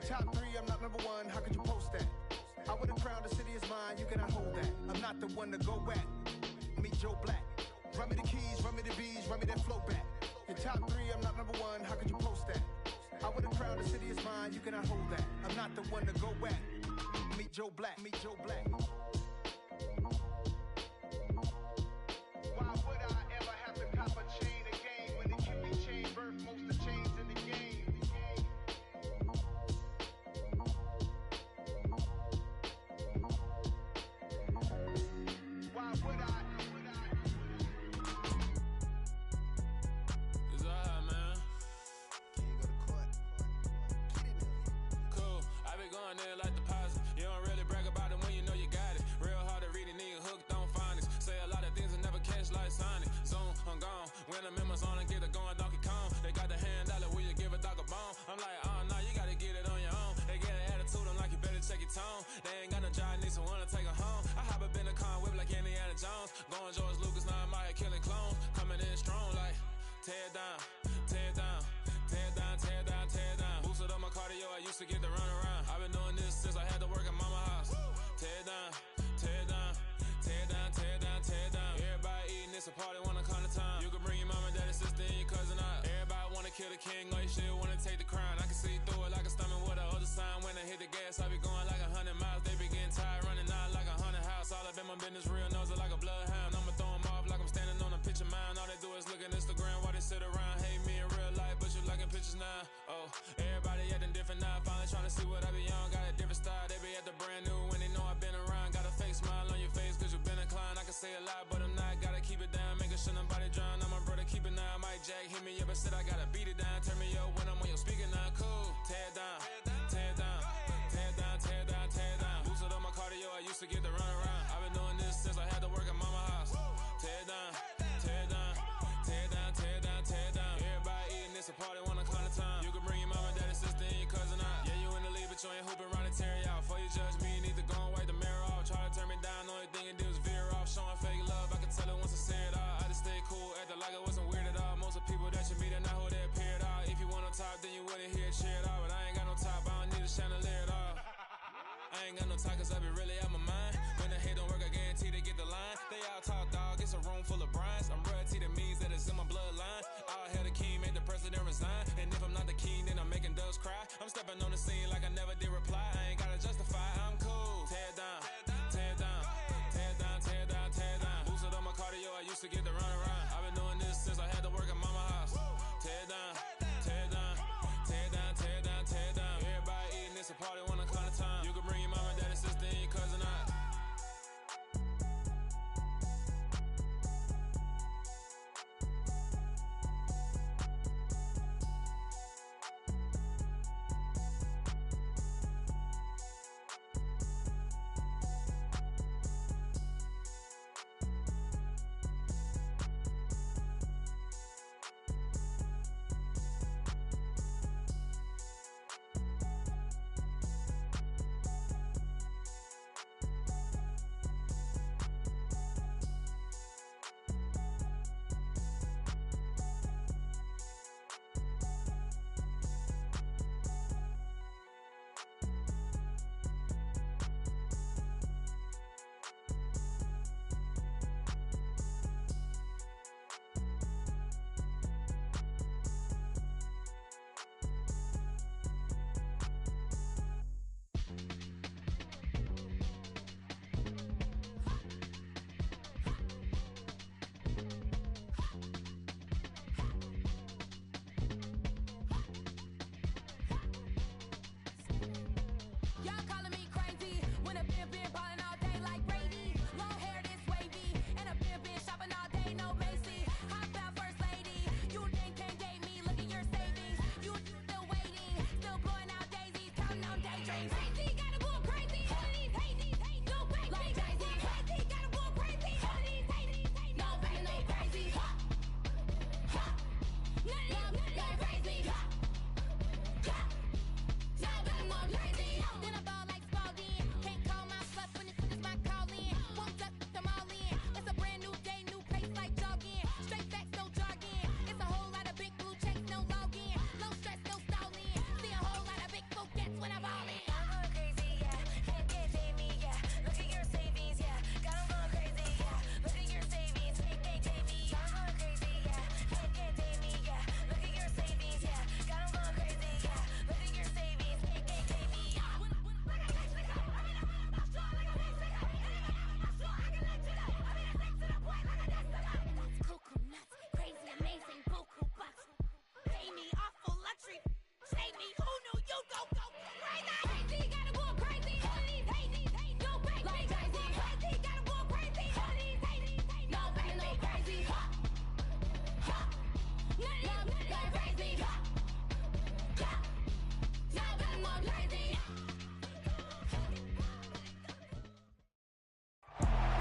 top 3, I'm not number 1, how could you post that? I would've crowned the city as mine, you cannot hold that. I'm not the one to go at. Meet Joe Black. Run me the keys, run me the bees, run me that flow back. In top 3, I'm not number 1, how could you post that? I would've crowned the city as mine, you cannot hold that. I'm not the one to go at. Meet Joe Black, meet Joe Black. Why would I ever have to cop a chain again when the Cuban chain birthed most of the chains in the game? Why would I? It's alright, man. Can you go to court? Get it now. Cool, I be going there like deposit. You don't really brag about it when you know you got it. Real hard to read a nigga hooked on phonics. Say a lot of things and never catch like Sonic. Zone, I'm gone. When I'm in my zone, I get it going Donkey Kong. They got the hand dollar, will you give a dog a bone? I'm like, oh no, you gotta get it on your own. They get an attitude, I'm like, you better check your tone. They ain't got no job, need someone to take her home. I hop up in the car, whip like Indiana Jones. Going George Lucas, now I'm out here killing clones. Coming in strong like, tear down, tear down, tear down, tear down, tear down. Boosted up my cardio, I used to get to run around. I've been doing this since I had to work at mama house. Tear down, tear down, tear down, tear down, tear down. Everybody eating, it's a party, wanna come to time. You can bring your mama, daddy, sister, and your cousin out. Everybody wanna kill the king, or you still wanna take the crown. I can see through it like a stomach with the other sign. When I hit the gas, I be going like 100 miles. They be getting tired, running out like 100 house. All up in my business, real nose like a bloodhound. I'ma throw them off like I'm standing on a picture mine. All they do is look at Instagram while they sit around. Hate me in real life, but you liking pictures now. Oh, everybody acting different now. Finally trying to see what I be on. Got a different style, they be at the brand new when they know I've been around. Got a fake smile on your face cause you been inclined. I can say a lot, but I'm not. Gotta keep it down, making sure nobody drown. I'm my brother, keep it now. Mike Jack hit me up and said I gotta beat it down. Turn me up when I'm on your speaker now. Cool, tear down, tear down, tear down, tear down, tear down. Boosted up my cardio, I used to get to run around. I've been doing this since I had to work at mama house. Tear down, tear down, tear down, tear down, tear down. Everybody eating, it's a party, wanna come to time. You can bring your mama, daddy, sister, and your cousin out. Yeah, you in the lead, but you ain't hooping around and tear out. Before you judge me, you need to go and wipe the mirror off. Try to turn me down, the only thing you do is veer off. Showing fake love, I can tell it once I say it all. I just stay cool, acting like it wasn't weird at all. Most of the people that you meet are not who they appear at all. If you want on top, then you wouldn't hear it cheer at all. But I ain't got no top, I don't need a chandelier at all. I ain't got no talk cause I be really out my mind. When the hate don't work, I guarantee they get the line. They all talk dog, it's a room full of brinds. I'm royalty, that means that it's in my bloodline. All hell the king, made the president resign. And if I'm not the king, then I'm making doves cry. I'm stepping on the scene like I never did reply. I ain't gotta justify, I'm cool. Tear down, tear down, tear down, tear down, tear down. Boosted up my cardio, I used to get to run around. I've been doing this since I had to work at mama house. Tear down, tear down, tear down, tear down, tear down. Everybody eating, it's a party, wanna come to time. You can bring your mama, daddy, sister, and your cousin out.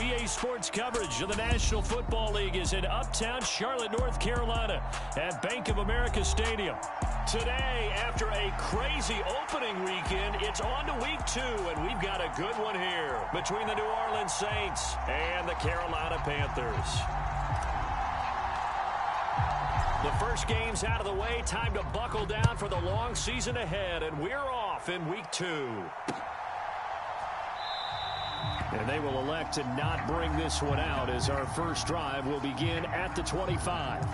EA Sports coverage of the National Football League is in uptown Charlotte, North Carolina at Bank of America Stadium. Today, after a crazy opening weekend, it's on to week 2, and we've got a good one here between the New Orleans Saints and the Carolina Panthers. The first game's out of the way. Time to buckle down for the long season ahead, and we're off in week 2. And they will elect to not bring this one out as our first drive will begin at the 25.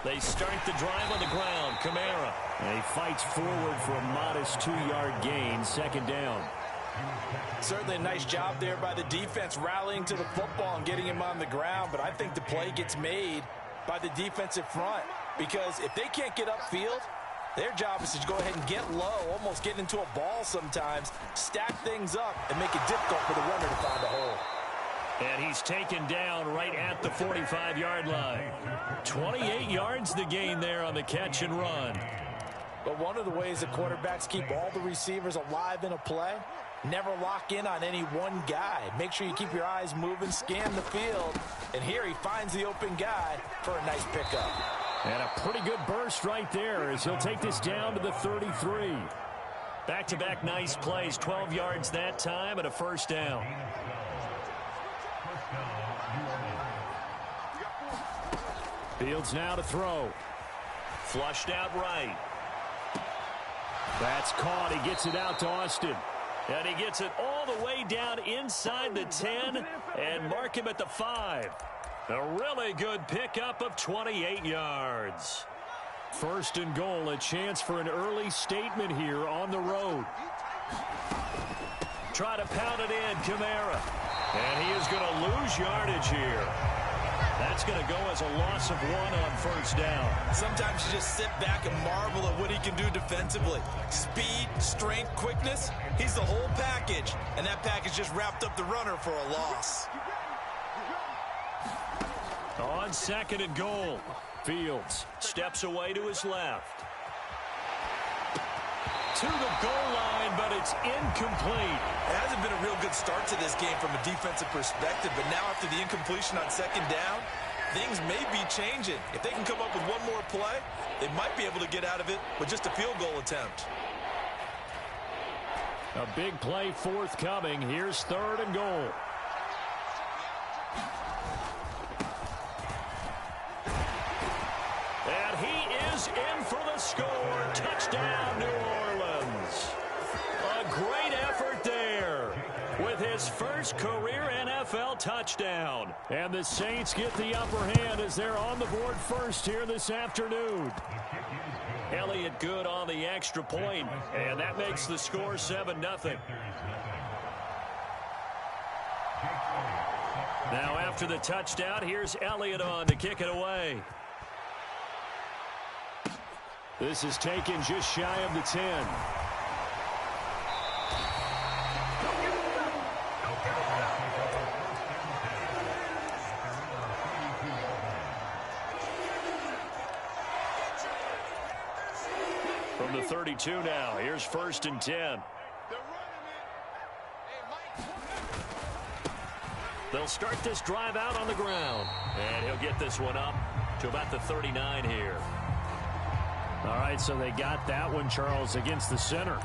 They start the drive on the ground. Kamara. And he fights forward for a modest 2-yard gain. Second down. Certainly a nice job there by the defense rallying to the football and getting him on the ground. But I think the play gets made by the defensive front. Because if they can't get upfield, their job is to go ahead and get low, almost get into a ball sometimes, stack things up, and make it difficult for the runner to find a hole. And he's taken down right at the 45-yard line. 28 yards the gain there on the catch and run. But one of the ways the quarterbacks keep all the receivers alive in a play, never lock in on any one guy. Make sure you keep your eyes moving, scan the field. And here he finds the open guy for a nice pickup. And a pretty good burst right there as he'll take this down to the 33. Back-to-back nice plays, 12 yards that time and a first down. Fields now to throw. Flushed out right. That's caught. He gets it out to Austin. And he gets it all the way down inside the 10 and mark him at the 5. A really good pickup of 28 yards. First and goal, a chance for an early statement here on the road. Try to pound it in, Kamara. And he is going to lose yardage here. That's going to go as a loss of 1 on first down. Sometimes you just sit back and marvel at what he can do defensively. Speed, strength, quickness, he's the whole package. And that package just wrapped up the runner for a loss. On second and goal, Fields steps away to his left. To the goal line, but it's incomplete. It hasn't been a real good start to this game from a defensive perspective, but now after the incompletion on second down, things may be changing. If they can come up with one more play, they might be able to get out of it with just a field goal attempt. A big play forthcoming. Here's third and goal. And he is in for the score. Touchdown, New Orleans. A great effort there with his first career NFL touchdown. And the Saints get the upper hand as they're on the board first here this afternoon. Elliott good on the extra point, and that makes the score 7-0. Now after the touchdown, here's Elliott on to kick it away. This is taken just shy of the 10. From the 32 now, here's first and 10. They'll start this drive out on the ground. And he'll get this one up to about the 39 here. All right, so they got that one, Charles, against the center.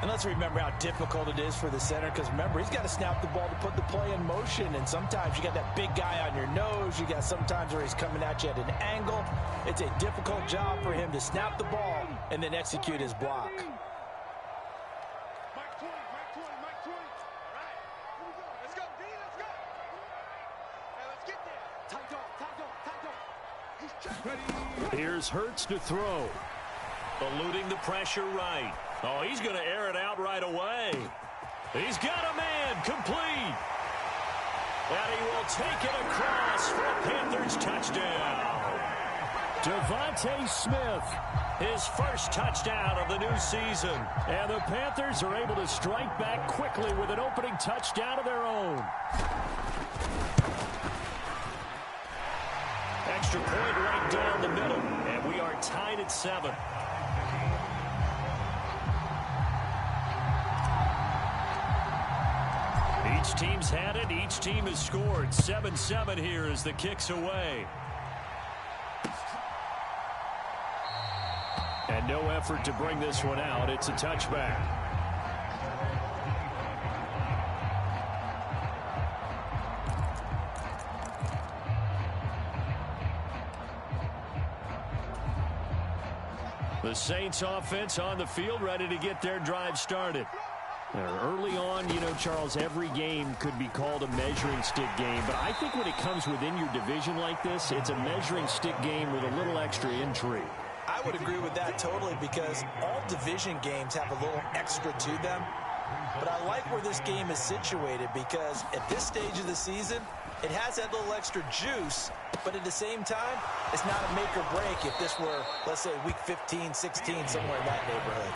And let's remember how difficult it is for the center, because remember, he's got to snap the ball to put the play in motion, and sometimes you got that big guy on your nose. You got sometimes where he's coming at you at an angle. It's a difficult job for him to snap the ball and then execute his block. Here's Hurts to throw. Eluding the pressure right. Oh, he's going to air it out right away. He's got a man complete. And he will take it across for a Panthers touchdown. Devontae Smith, his first touchdown of the new season. And the Panthers are able to strike back quickly with an opening touchdown of their own. Extra point right down the middle, and we are tied at 7. Each team's had it. Each team has scored. 7-7 here as the kick's away. And no effort to bring this one out. It's a touchback. The Saints offense on the field, ready to get their drive started. Early on, you know, Charles, every game could be called a measuring stick game. But I think when it comes within your division like this, it's a measuring stick game with a little extra intrigue. I would agree with that totally, because all division games have a little extra to them. But I like where this game is situated, because at this stage of the season, it has that little extra juice, but at the same time, it's not a make or break if this were, let's say, week 15, 16, somewhere in that neighborhood.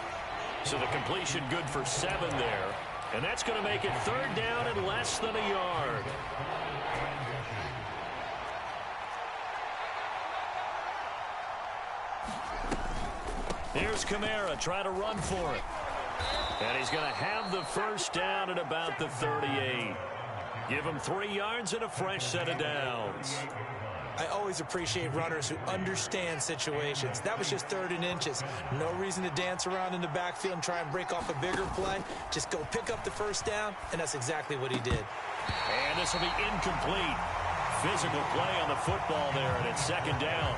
So the completion good for 7 there. And that's going to make it 3rd down and less than a yard. Here's Kamara trying to run for it. And he's going to have the first down at about the 38. Give him 3 yards and a fresh set of downs. I always appreciate runners who understand situations. That was just 3rd and inches. No reason to dance around in the backfield and try and break off a bigger play. Just go pick up the first down, and that's exactly what he did. And this will be incomplete. Physical play on the football there, and it's 2nd down.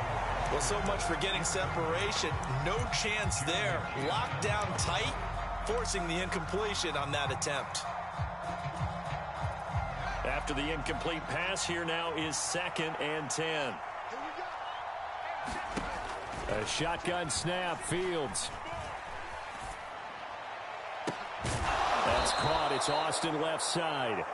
Well, so much for getting separation. No chance there. Locked down tight, forcing the incompletion on that attempt. After the incomplete pass, here now is 2nd and 10. A shotgun snap, Fields. That's caught. It's Austin left side.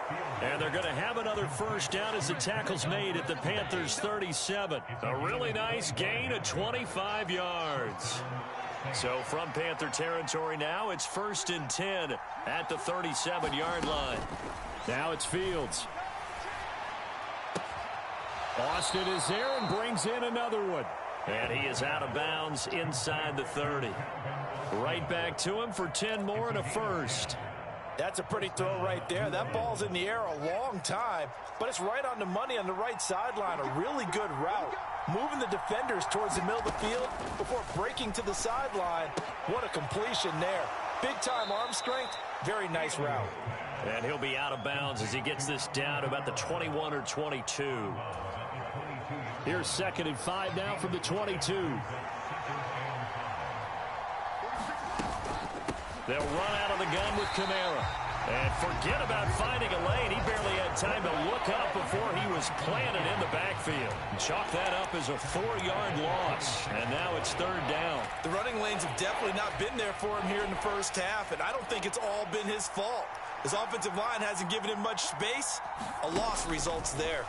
And they're going to have another first down as the tackle's made at the Panthers' 37. A really nice gain of 25 yards. So from Panther territory now, it's 1st and 10 at the 37-yard line. Now it's Fields. Austin is there and brings in another one. And he is out of bounds inside the 30. Right back to him for 10 more and a first. That's a pretty throw right there. That ball's in the air a long time, but it's right on the money on the right sideline. A really good route. Moving the defenders towards the middle of the field before breaking to the sideline. What a completion there. Big-time arm strength. Very nice route. And he'll be out of bounds as he gets this down about the 21 or 22. Here's 2nd and 5 now from the 22. They'll run out of the gun with Kamara. And forget about finding a lane. He barely had time to look up before he was planted in the backfield. Chalk that up as a 4-yard loss. And now it's 3rd down. The running lanes have definitely not been there for him here in the first half, and I don't think it's all been his fault. His offensive line hasn't given him much space. A loss results there.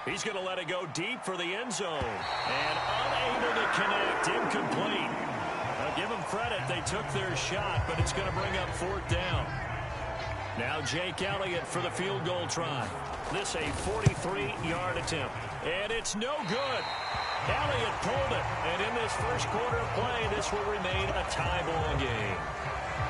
He's going to let it go deep for the end zone. And unable to connect. Incomplete. Now give them credit. They took their shot, but it's going to bring up 4th down. Now Jake Elliott for the field goal try. This a 43-yard attempt. And it's no good. Elliott pulled it. And in this first quarter of play, this will remain a tie ball game.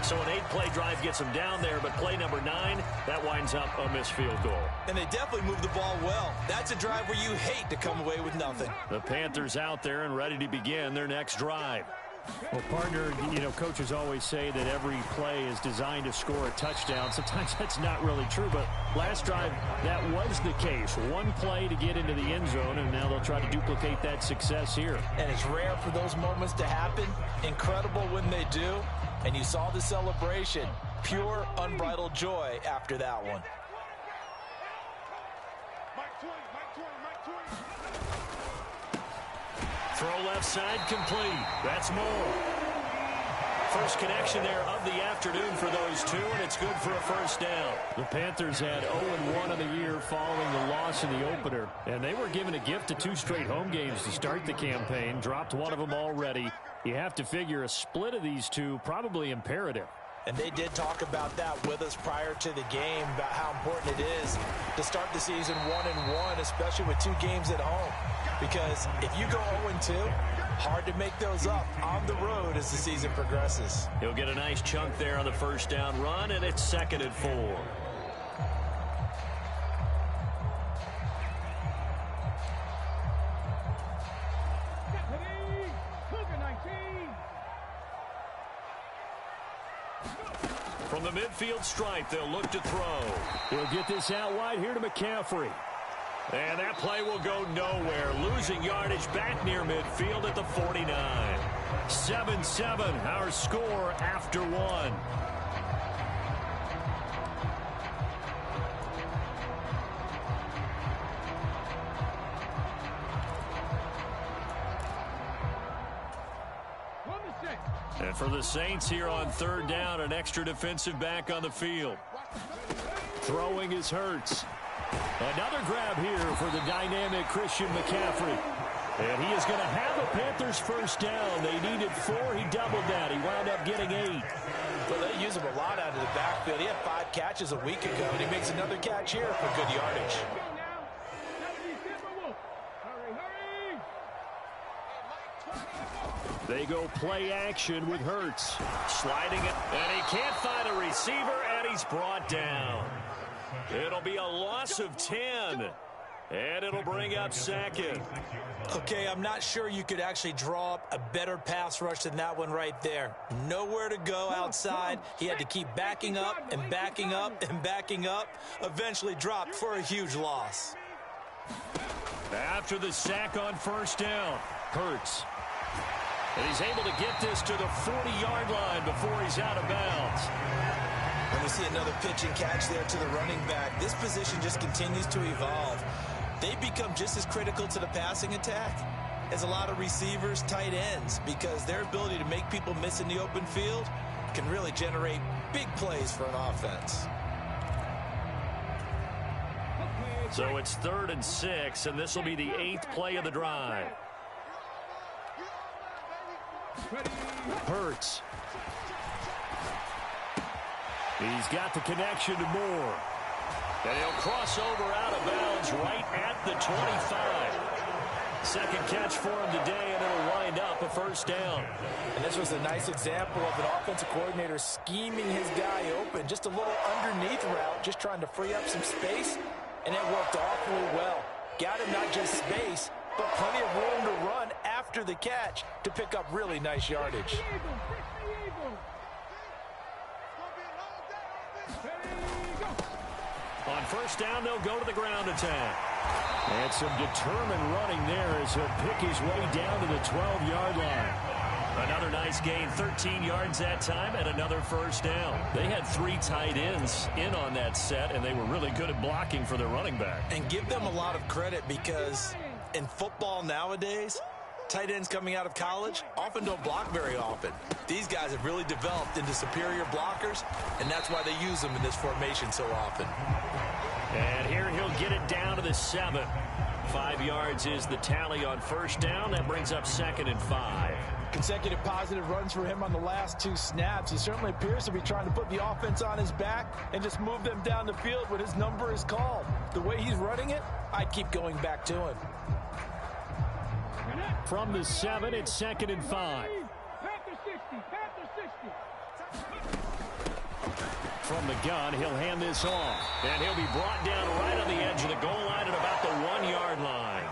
So an 8-play drive gets them down there, but play number 9, that winds up a missed field goal. And they definitely moved the ball well. That's a drive where you hate to come away with nothing. The Panthers out there and ready to begin their next drive. Well, partner, you know, coaches always say that every play is designed to score a touchdown. Sometimes that's not really true, but last drive, that was the case. One play to get into the end zone, and now they'll try to duplicate that success here. And it's rare for those moments to happen. Incredible when they do. And you saw the celebration. Pure, unbridled joy after that one. Throw left side complete. That's Moore. first connection there of the afternoon for those two, and it's good for a first down. The Panthers had 0-1 on the year following the loss in the opener, and they were given a gift of 2 straight home games to start the campaign. Dropped one of them already. You have to figure a split of these two probably imperative. And they did talk about that with us prior to the game, about how important it is to start the season 1-1, especially with 2 games at home. Because if you go 0-2, hard to make those up on the road as the season progresses. He'll get a nice chunk there on the first down run, and it's 2nd and 4. From the midfield stripe, they'll look to throw. He'll get this out wide here to McCaffrey. And that play will go nowhere. Losing yardage back near midfield at the 49. 7-7, our score after 1. And for the Saints here on 3rd down, an extra defensive back on the field. Throwing is Hurts. Another grab here for the dynamic Christian McCaffrey. And he is going to have a Panthers first down. They needed 4. He doubled that. He wound up getting 8. Well, they use him a lot out of the backfield. He had 5 catches a week ago, and he makes another catch here for good yardage. They go play action with Hurts. Sliding it, and he can't find a receiver, and he's brought down. It'll be a loss of 10, and it'll bring up 2nd. Okay, I'm not sure you could actually draw up a better pass rush than that one right there. Nowhere to go outside. He had to keep backing up and backing up and backing up. Eventually dropped for a huge loss. After the sack on first down, Hurts. And he's able to get this to the 40-yard line before he's out of bounds. And we see another pitch and catch there to the running back. This position just continues to evolve. They become just as critical to the passing attack as a lot of receivers, tight ends, because their ability to make people miss in the open field can really generate big plays for an offense. So it's 3rd and 6, and this will be the 8th play of the drive. Hurts. He's got the connection to Moore. And he'll cross over out of bounds right at the 25. Second catch for him today, and it'll wind up a first down. And this was a nice example of an offensive coordinator scheming his guy open. Just a little underneath route, just trying to free up some space, and it worked awfully well. Got him not just space, but plenty of room to run after the catch to pick up really nice yardage. On first down, they'll go to the ground attack. And some determined running there as he'll pick his way down to the 12-yard line. Another nice gain, 13 yards that time, and another first down. They had 3 tight ends in on that set, and they were really good at blocking for their running back. And give them a lot of credit, because in football nowadays, tight ends coming out of college often don't block very often. These guys have really developed into superior blockers, and that's why they use them in this formation so often. And here he'll get it down to the 7. 5 yards is the tally on first down. That brings up 2nd and 5. Consecutive positive runs for him on the last 2 snaps. He certainly appears to be trying to put the offense on his back and just move them down the field when his number is called. The way he's running it, I'd keep going back to him. From the 7, it's 2nd and 5. From the gun, he'll hand this off. And he'll be brought down right on the edge of the goal line at about the 1-yard line.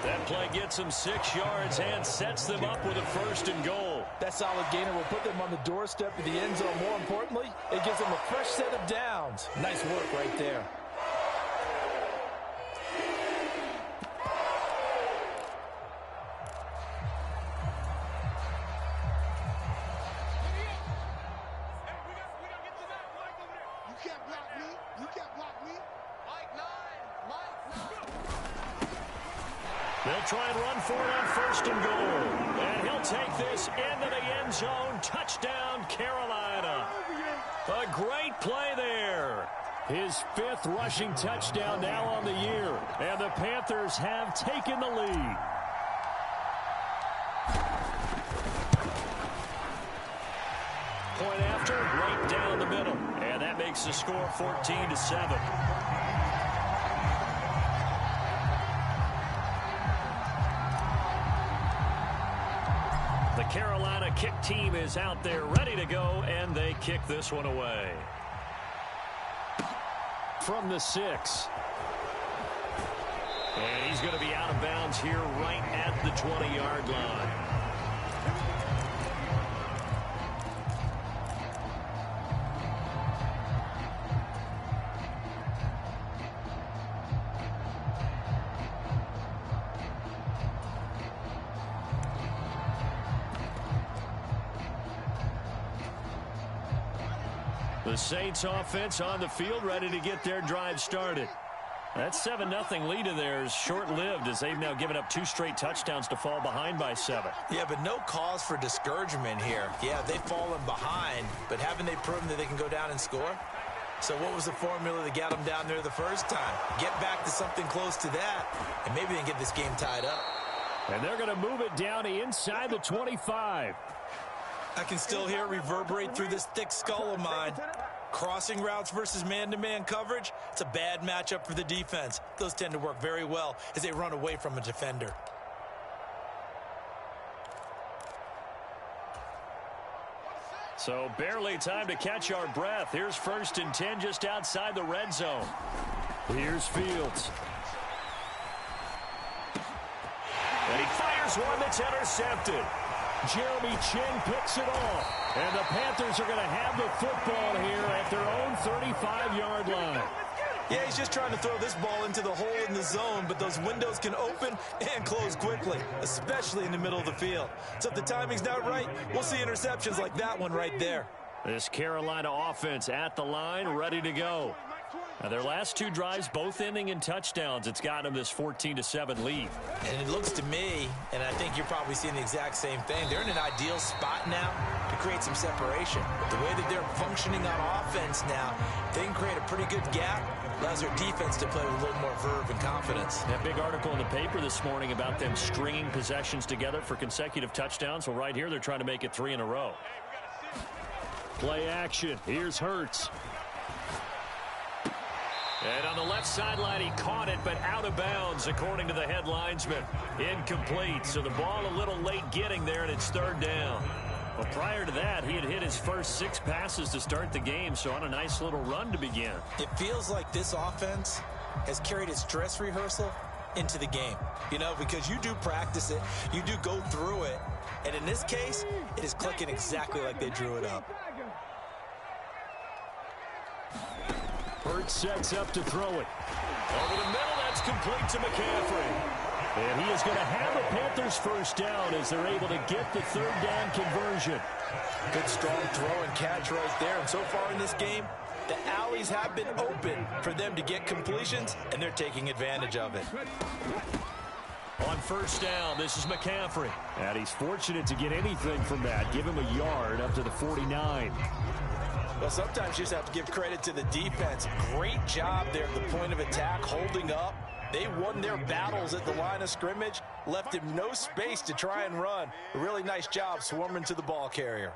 That play gets them 6 yards and sets them up with a 1st and goal. That solid gainer will put them on the doorstep of the end zone. More importantly, it gives them a fresh set of downs. Nice work right there. They'll try and run for it on 1st and goal. And he'll take this into the end zone. Touchdown, Carolina. A great play there. His 5th rushing touchdown now on the year. And the Panthers have taken the lead. Point after, right down the middle. And that makes the score 14-7. The Carolina kick team is out there ready to go, and they kick this one away. From the 6. And he's going to be out of bounds here right at the 20-yard line. The Saints offense on the field ready to get their drive started. That 7-0 lead of theirs short-lived as they've now given up 2 straight touchdowns to fall behind by 7. Yeah, but no cause for discouragement here. Yeah, they've fallen behind, but haven't they proven that they can go down and score? So what was the formula that got them down there the first time? Get back to something close to that, and maybe they can get this game tied up. And they're going to move it down inside the 25. I can still hear it reverberate through this thick skull of mine. Crossing routes versus man-to-man coverage, it's a bad matchup for the defense. Those tend to work very well as they run away from a defender. So barely time to catch our breath. Here's 1st and 10 just outside the red zone. Here's Fields. And he fires one that's intercepted. Jeremy Chin picks it off. And the Panthers are going to have the football here at their own 35-yard line. Yeah, he's just trying to throw this ball into the hole in the zone, but those windows can open and close quickly, especially in the middle of the field. So if the timing's not right, we'll see interceptions like that one right there. This Carolina offense at the line, ready to go. Now their last 2 drives, both ending in touchdowns. It's got them this 14-7 lead. And it looks to me, and I think you're probably seeing the exact same thing, they're in an ideal spot now to create some separation. The way that they're functioning on offense now, they can create a pretty good gap. Allows their defense to play with a little more verve and confidence. That big article in the paper this morning about them stringing possessions together for consecutive touchdowns. Well, right here, they're trying to make it 3 in a row. Play action. Here's Hurts. And on the left sideline, he caught it, but out of bounds, according to the head linesman. Incomplete, so the ball a little late getting there, and it's 3rd down. But prior to that, he had hit his first 6 passes to start the game, so on a nice little run to begin. It feels like this offense has carried its dress rehearsal into the game. You know, because you do practice it, you do go through it, and in this case, it is clicking exactly like they drew it up. Hurts sets up to throw it. Over the middle, that's complete to McCaffrey. And he is going to have a Panthers first down as they're able to get the 3rd down conversion. Good strong throw and catch right there. And so far in this game, the alleys have been open for them to get completions, and they're taking advantage of it. On 1st down, this is McCaffrey. And he's fortunate to get anything from that. Give him a yard up to the 49. Well, sometimes you just have to give credit to the defense. Great job there at the point of attack, holding up. They won their battles at the line of scrimmage, left him no space to try and run. A really nice job swarming to the ball carrier.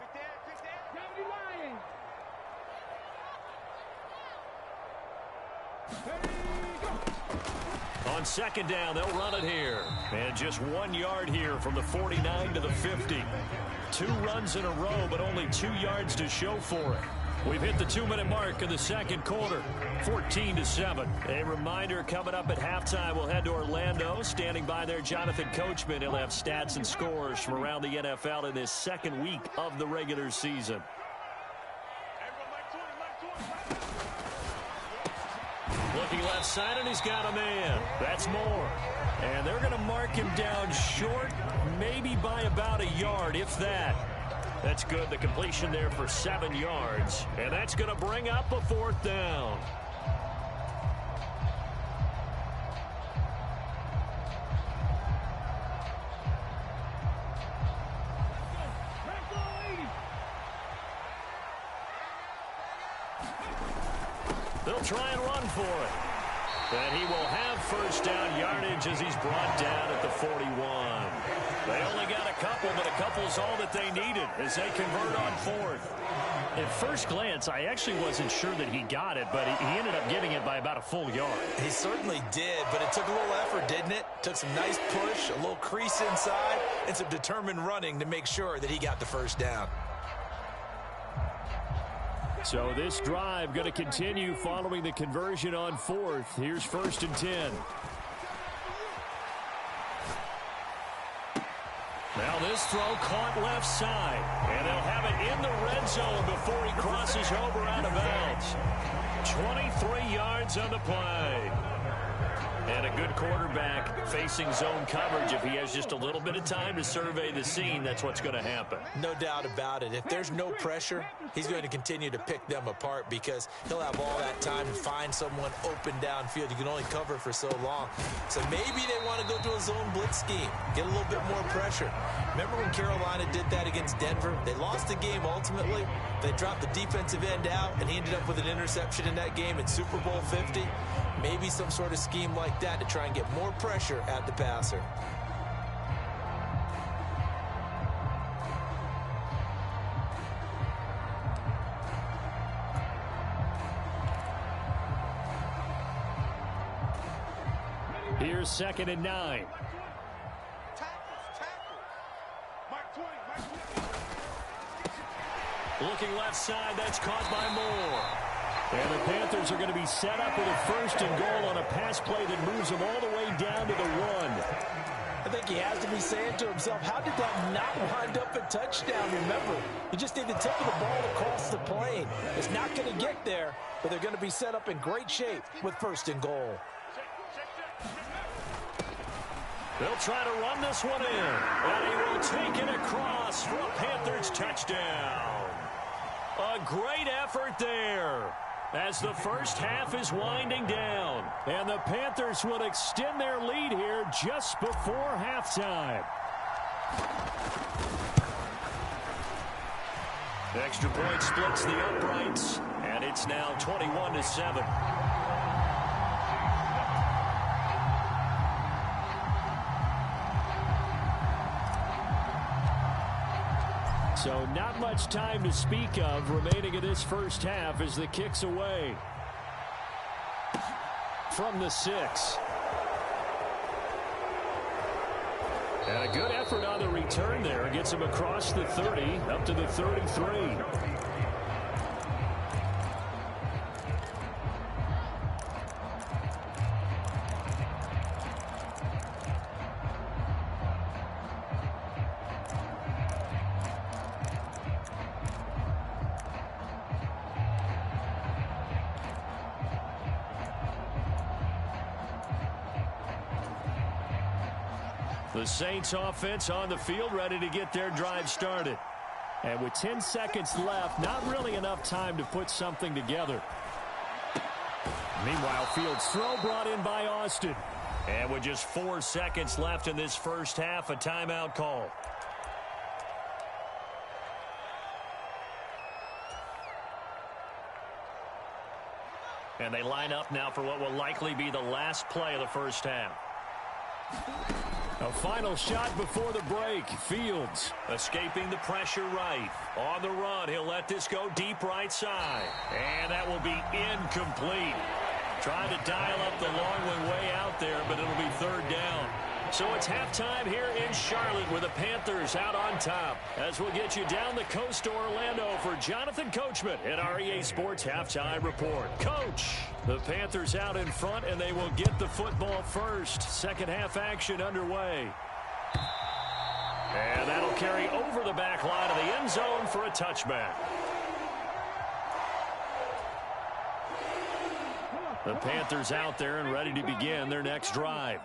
On 2nd down, they'll run it here. And just 1 yard here from the 49 to the 50. 2 runs in a row, but only 2 yards to show for it. We've hit the 2-minute mark of the 2nd quarter, 14-7. A reminder coming up at halftime, we'll head to Orlando. Standing by there, Jonathan Coachman. He'll have stats and scores from around the NFL in this 2nd week of the regular season. Looking left side, and he's got a man. That's Moore. And they're going to mark him down short, maybe by about a yard, if that. That's good. The completion there for 7 yards. And that's going to bring up a 4th down. They'll try and run for it. And he will have first down yardage as he's brought down at the 41. They only got a couple, but a couple's all that they needed as they convert on fourth. At first glance, I actually wasn't sure that he got it, but he ended up getting it by about a full yard. He certainly did, but it took a little effort, didn't it? Took some nice push, a little crease inside, and some determined running to make sure that he got the first down. So this drive going to continue following the conversion on fourth. Here's 1st and 10. Now this throw caught left side, and they'll have it in the red zone before he crosses over out of bounds. 23 yards on the play. And a good quarterback facing zone coverage. If he has just a little bit of time to survey the scene, that's what's going to happen. No doubt about it. If there's no pressure, he's going to continue to pick them apart because he'll have all that time to find someone open downfield. You can only cover for so long. So maybe they want to go to a zone blitz scheme, get a little bit more pressure. Remember when Carolina did that against Denver? They lost the game ultimately. They dropped the defensive end out, and he ended up with an interception in that game in Super Bowl 50. Maybe some sort of scheme like that to try and get more pressure at the passer. Here's 2nd and 9. Looking left side, that's caught by Moore. And the Panthers are going to be set up with a 1st and goal on a pass play that moves them all the way down to the 1. I think he has to be saying to himself, how did that not wind up a touchdown? Remember, you just need the tip of the ball across the plane. It's not going to get there, but they're going to be set up in great shape with 1st and goal. They'll try to run this one in, and he will take it across for a Panthers touchdown. A great effort there as the first half is winding down. And the Panthers will extend their lead here just before halftime. Extra point splits the uprights, and it's now 21-7. So not much time to speak of remaining in this first half as the kick's away. From the 6. And a good effort on the return there. Gets him across the 30, up to the 33. The Saints offense on the field, ready to get their drive started. And with 10 seconds left, not really enough time to put something together. Meanwhile, Fields' throw brought in by Austin. And with just 4 seconds left in this first half, a timeout call. And they line up now for what will likely be the last play of the first half. A final shot before the break. Fields escaping the pressure right. On the run, he'll let this go deep right side. And that will be incomplete. Trying to dial up the long one way out there, but it'll be 3rd down. So it's halftime here in Charlotte with the Panthers out on top. As we'll get you down the coast to Orlando for Jonathan Coachman at our EA Sports Halftime Report. Coach, the Panthers out in front, and they will get the football first. Second half action underway. And that'll carry over the back line of the end zone for a touchback. The Panthers out there and ready to begin their next drive.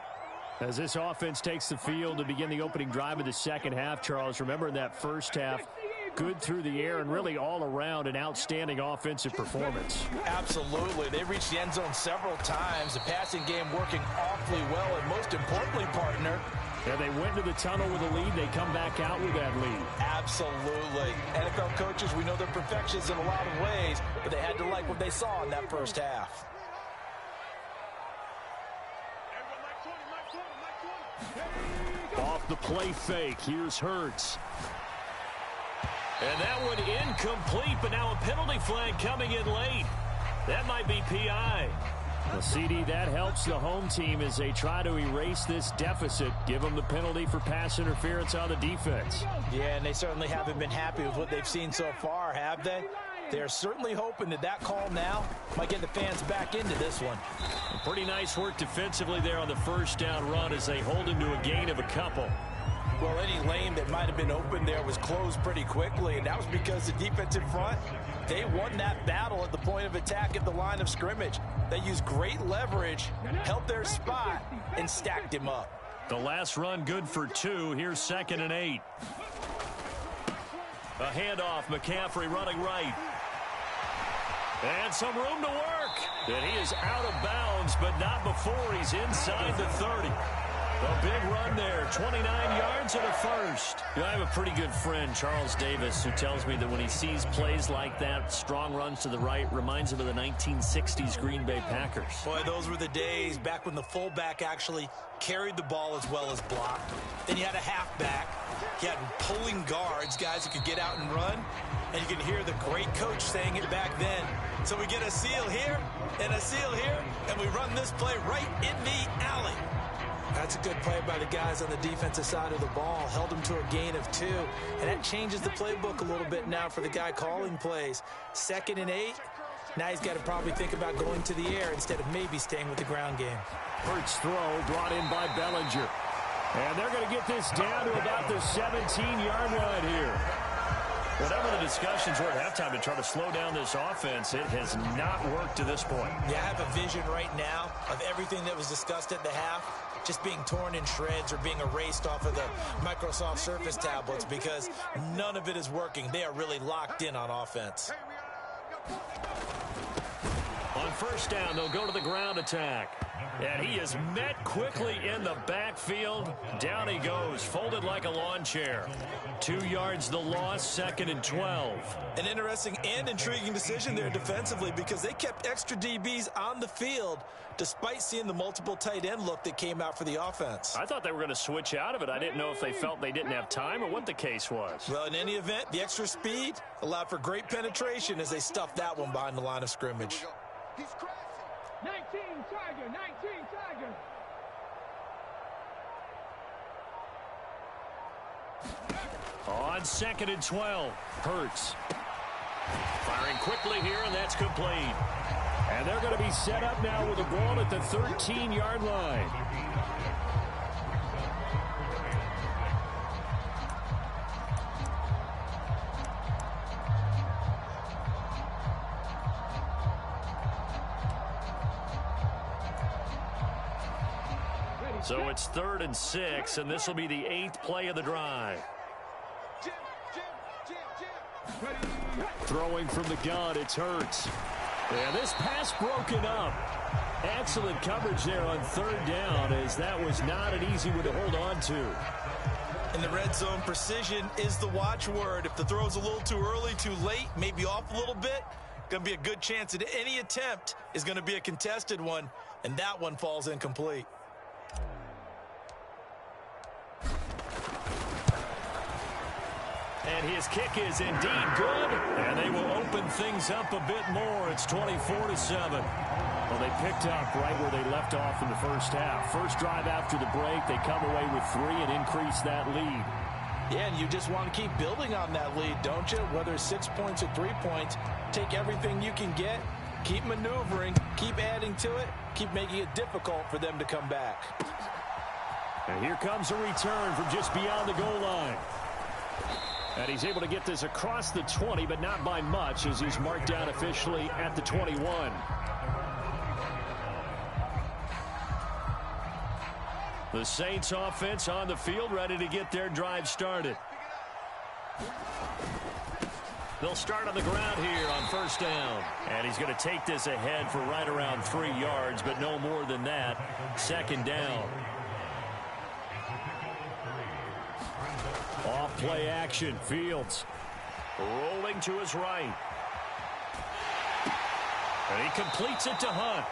As this offense takes the field to begin the opening drive of the second half, Charles, remember in that first half, good through the air and really all around an outstanding offensive performance. Absolutely. They reached the end zone several times. The passing game working awfully well, and most importantly, partner, And they went to the tunnel with a lead. They come back out with that lead. Absolutely. NFL coaches, we know they're perfectionists in a lot of ways, but they had to like what they saw in that first half. Off the play fake. Here's Hurts. And that one incomplete, but now a penalty flag coming in late. That might be PI. Well, CD, that helps the home team as they try to erase this deficit. Give them the penalty for pass interference on the defense. Yeah, and they certainly haven't been happy with what they've seen so far, have they? They're certainly hoping that call now might get the fans back into this one. Pretty nice work defensively there on the first down run as they hold him to a gain of a couple. Well, any lane that might have been open there was closed pretty quickly, and that was because the defensive front, they won that battle at the point of attack at the line of scrimmage. They used great leverage, held their spot, and stacked him up. The last run good for 2. Here's 2nd and 8. A handoff, McCaffrey running right. And some room to work. And he is out of bounds, but not before he's inside the 30. A big run there, 29 yards and a first. You know, I have a pretty good friend, Charles Davis, who tells me that when he sees plays like that, strong runs to the right, reminds him of the 1960s Green Bay Packers. Boy, those were the days back when the fullback actually carried the ball as well as blocked. Then you had a halfback. You had pulling guards, guys who could get out and run. And you can hear the great coach saying it back then. So we get a seal here and a seal here, and we run this play right in the alley. That's a good play by the guys on the defensive side of the ball. Held them to a gain of 2. And that changes the playbook a little bit now for the guy calling plays. 2nd and 8. Now he's got to probably think about going to the air instead of maybe staying with the ground game. Hurts throw brought in by Bellinger. And they're going to get this down to about the 17-yard line here. Whatever the discussions were at halftime to try to slow down this offense, it has not worked to this point. Yeah, I have a vision right now of everything that was discussed at the half just being torn in shreds or being erased off of the Microsoft Surface tablets because none of it is working. They are really locked in on offense. On first down, they'll go to the ground attack. And he is met quickly in the backfield. Down he goes, folded like a lawn chair. 2 yards the loss, 2nd and 12. An interesting and intriguing decision there defensively because they kept extra DBs on the field despite seeing the multiple tight end look that came out for the offense. I thought they were going to switch out of it. I didn't know if they felt they didn't have time or what the case was. Well, in any event, the extra speed allowed for great penetration as they stuffed that one behind the line of scrimmage. 19 Tiger, 19 Tiger. On 2nd and 12, Hurts. Firing quickly here, and that's complete. And they're going to be set up now with the ball at the 13-yard line. So it's 3rd and 6, and this will be the 8th play of the drive. Throwing from the gun, it's Hurts. And this pass broken up. Excellent coverage there on 3rd down, as that was not an easy one to hold on to. In the red zone, precision is the watchword. If the throw's a little too early, too late, maybe off a little bit, going to be a good chance that any attempt is going to be a contested one, and that one falls incomplete. And his kick is indeed good, and they will open things up a bit more. It's 24-7. Well, they picked up right where they left off in the first half. First drive after the break, they come away with 3 and increase that lead. Yeah, and you just want to keep building on that lead, don't you? Whether it's 6 points or 3 points, take everything you can get, keep maneuvering, keep adding to it, keep making it difficult for them to come back. And here comes a return from just beyond the goal line. And he's able to get this across the 20, but not by much, as he's marked down officially at the 21. The Saints offense on the field, ready to get their drive started. They'll start on the ground here on first down. And he's going to take this ahead for right around 3 yards, but no more than that. 2nd down. Off play action. Fields rolling to his right. And he completes it to Hunt.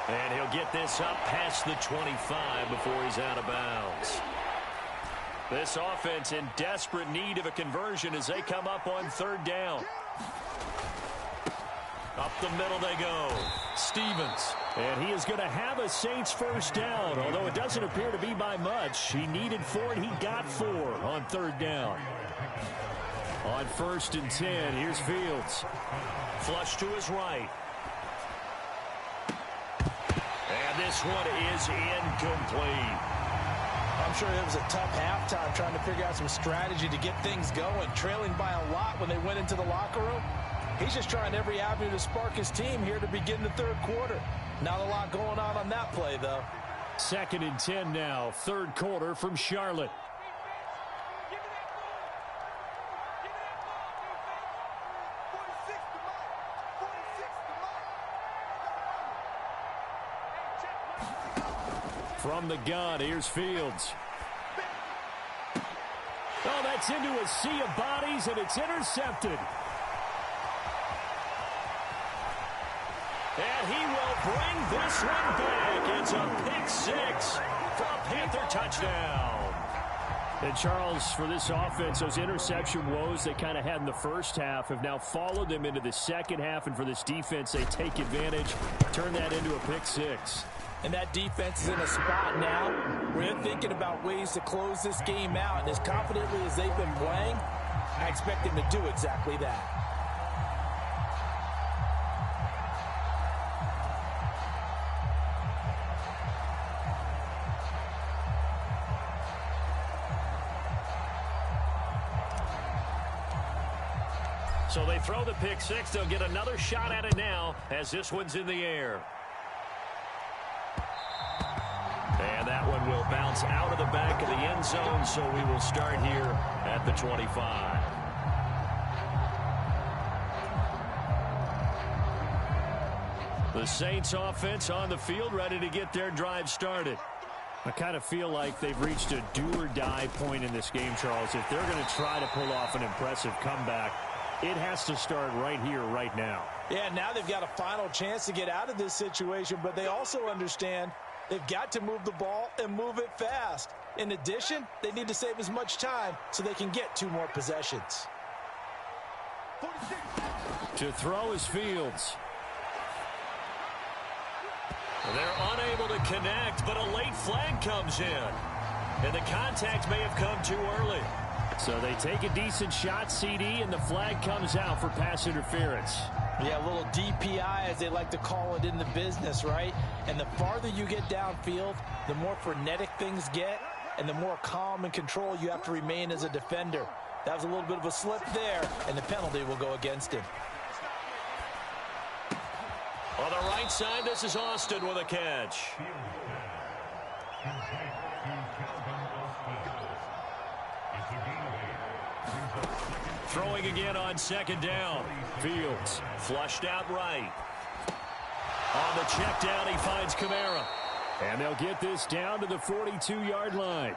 And he'll get this up past the 25 before he's out of bounds. This offense in desperate need of a conversion as they come up on third down. Up the middle they go. Stevens. And he is going to have a Saints first down, although it doesn't appear to be by much. He needed 4, and he got 4 on third down. On 1st and 10, here's Fields. Flush to his right. And this one is incomplete. I'm sure it was a tough halftime trying to figure out some strategy to get things going, trailing by a lot when they went into the locker room. He's just trying every avenue to spark his team here to begin the third quarter. Not a lot going on that play, though. 2nd and 10 now, third quarter from Charlotte. From the gun, here's Fields. Oh, that's into a sea of bodies, and it's intercepted. And he will bring this one back. It's a pick 6 for a Panther touchdown. And Charles, for this offense, those interception woes they kind of had in the first half have now followed them into the second half. And for this defense, they take advantage, turn that into a pick 6. And that defense is in a spot now where they're thinking about ways to close this game out. And as confidently as they've been playing, I expect them to do exactly that. So they throw the pick 6. They'll get another shot at it now as this one's in the air. And that one will bounce out of the back of the end zone, so we will start here at the 25. The Saints offense on the field, ready to get their drive started. I kind of feel like they've reached a do-or-die point in this game, Charles. If they're going to try to pull off an impressive comeback, it has to start right here, right now. Yeah, now they've got a final chance to get out of this situation, but they also understand they've got to move the ball and move it fast. In addition, they need to save as much time so they can get 2 more possessions. To throw is Fields. They're unable to connect, but a late flag comes in. And the contact may have come too early. So they take a decent shot, CD, and the flag comes out for pass interference. Yeah, a little DPI, as they like to call it in the business, right? And the farther you get downfield, the more frenetic things get, and the more calm and control you have to remain as a defender. That was a little bit of a slip there, and the penalty will go against him. On the right side, this is Austin with a catch. Throwing again on 2nd down. Fields flushed out right. On the check down, he finds Kamara. And they'll get this down to the 42-yard line.